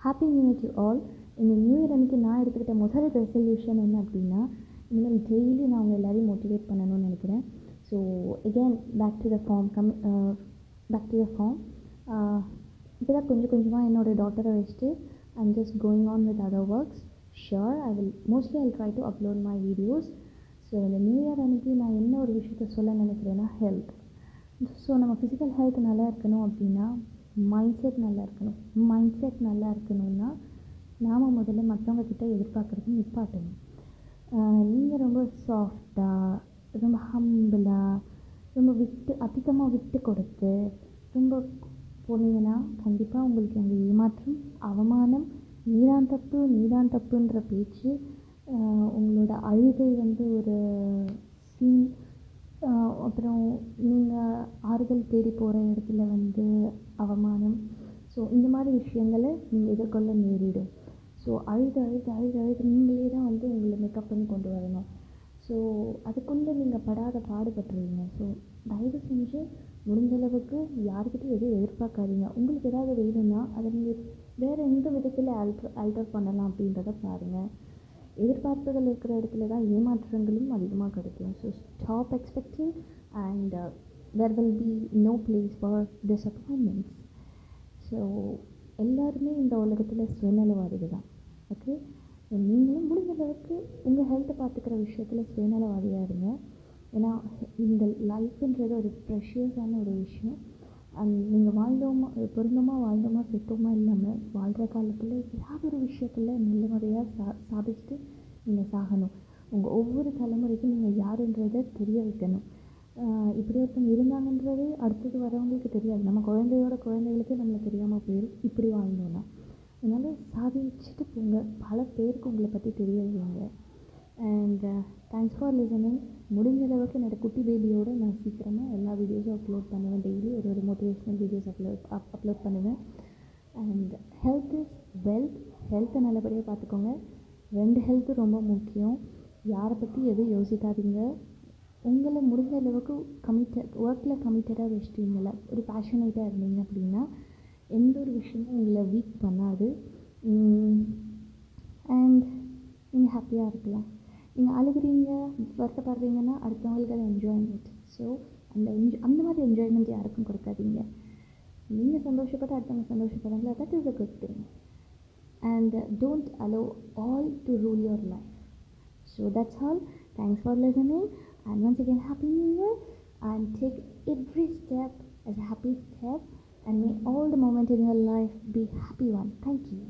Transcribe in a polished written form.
Happy new year to all. இந்த new year அன்றைக்கி நான் எடுத்துக்கிட்ட முதல் ரெசல்யூஷன் என்ன அப்படின்னா, இனிமேல் டெய்லி நான் அவங்க எல்லாரையும் மோட்டிவேட் பண்ணணும்னு நினைக்கிறேன். So again back to the form இப்போ தான் கொஞ்சம் கொஞ்சமாக என்னோடய டாட்டரை வச்சுட்டு I'm just going on with other works. Sure I will mostly I try to upload my videos. So இந்த நியூ இயர் அன்றைக்கி நான் என்ன ஒரு விஷயத்த சொல்ல நினைக்கிறேன்னா ஹெல்த். ஸோ நம்ம ஃபிசிக்கல் ஹெல்த் நல்லா இருக்கணும் அப்படின்னா மைண்ட் செட் நல்லா இருக்கணும். மைண்ட் செட் நல்லா இருக்கணும்னா நாம் முதல்ல மற்றவங்கக்கிட்ட எதிர்பார்க்குறது நிப்பாட்டணும். நீங்கள் ரொம்ப சாஃப்டாக, ரொம்ப ஹம்பிளாக, ரொம்ப அதிகமாக விட்டு கொடுத்து ரொம்ப போனீங்கன்னா கண்டிப்பாக உங்களுக்கு அங்கே ஏமாற்றம், அவமானம், நீதான் தப்புன்ற பேச்சு, உங்களோட அழுகை ஒரு சீன், அப்புறம் நீங்கள் ஆறுதல் தேடி போகிற இடத்துல அவமானம். ஸோ இந்த மாதிரி விஷயங்களை நீங்கள் எதிர்கொள்ள நேரிடும். ஸோ அழுது நீங்களே தான் உங்களை மேக்கப் பண்ணி கொண்டு வரணும். ஸோ அதுக்குள்ளே நீங்கள் படாத பாடுபட்டுருவீங்க. ஸோ தயவு செஞ்சு முடிஞ்சளவுக்கு யாருக்கிட்டையும் எதுவும் எதிர்பார்க்காதீங்க. உங்களுக்கு ஏதாவது வேணும்னா அதை நீங்கள் வேறு எந்த விதத்தில் ஆல்டர் பண்ணலாம் அப்படின்றத பாருங்கள். எதிர்பார்ப்புகள் இருக்கிற இடத்துல தான் ஏமாற்றங்களும் அதிகமாக கிடைக்கும். So stop expecting and there will be no place for disappointments. So எல்லாருமே இந்த உலகத்தில் சுயநலவாதிகள் தான். ஓகே, நீங்களும் முடிஞ்ச அளவுக்கு உங்கள் ஹெல்த்தை பார்த்துக்கிற விஷயத்தில் சுயநலவாதியாக இருங்க. ஏன்னா இந்த லைஃப்ன்றது ஒரு ப்ரெஷியஸான ஒரு விஷயம். நீங்கள் பொருந்தமாக வாழ்ந்தோமா செத்தோமா இல்லாமல் வாழ்கிற காலத்தில் ஏதாவது ஒரு விஷயத்தில் நல்ல முறையாக சாதிச்சுட்டு நீங்கள் சாகணும். உங்கள் ஒவ்வொரு தலைமுறைக்கும் நீங்கள் யாருன்றதை தெரிய வைக்கணும். இப்படி ஒருத்தவங்க இருந்தாங்கன்றது அடுத்தது வரவங்களுக்கு தெரியாது. நம்ம குழந்தைகளுக்கே நம்மளை தெரியாமல் போயிடும் இப்படி வாழ்ந்தோன்னா. அதனால் சாதிச்சுட்டு போங்க. பல பேருக்கு உங்களை பற்றி தெரிய வைங்க. And thanks for listening. முடிஞ்ச அளவுக்கு என்னோடய குட்டி பேபியோடு நான் சீக்கிரமாக எல்லா வீடியோஸும் அப்லோட் பண்ணுவேன். டெய்லி ஒரு மோட்டிவேஷ்னல் வீடியோஸ் அப்லோட் பண்ணுவேன். And health is wealth. ஹெல்த்தை நல்லபடியாக பார்த்துக்கோங்க. 2 ஹெல்த்து ரொம்ப முக்கியம். யாரை பற்றி எதுவும் யோசிக்காதீங்க. உங்களை முடிஞ்ச அளவுக்கு ஒர்க்கில் கமிட்டடாக வச்சுட்டீங்கள, ஒரு பேஷனேட்டாக இருந்தீங்க அப்படின்னா எந்த ஒரு விஷயமும் உங்களை வீக் பண்ணாது. அண்ட் நீங்கள் ஹாப்பியாக இருக்கலாம். நீங்கள் அழுகிறீங்க, வருத்தப்படுறீங்கன்னா அடுத்தவங்களுக்கு அதை என்ஜாய்மெண்ட். ஸோ அந்த மாதிரி என்ஜாய்மெண்ட் யாருக்கும் கொடுக்காதீங்க. நீங்கள் சந்தோஷப்பட்டு அடுத்தவங்க சந்தோஷப்படுறாங்களா, that is a good thing. And don't allow all to rule your life. So that's all. Thanks for listening. And once again, Happy New Year. And take every step as a happy step. And may all the moments in your life be happy one. Thank you.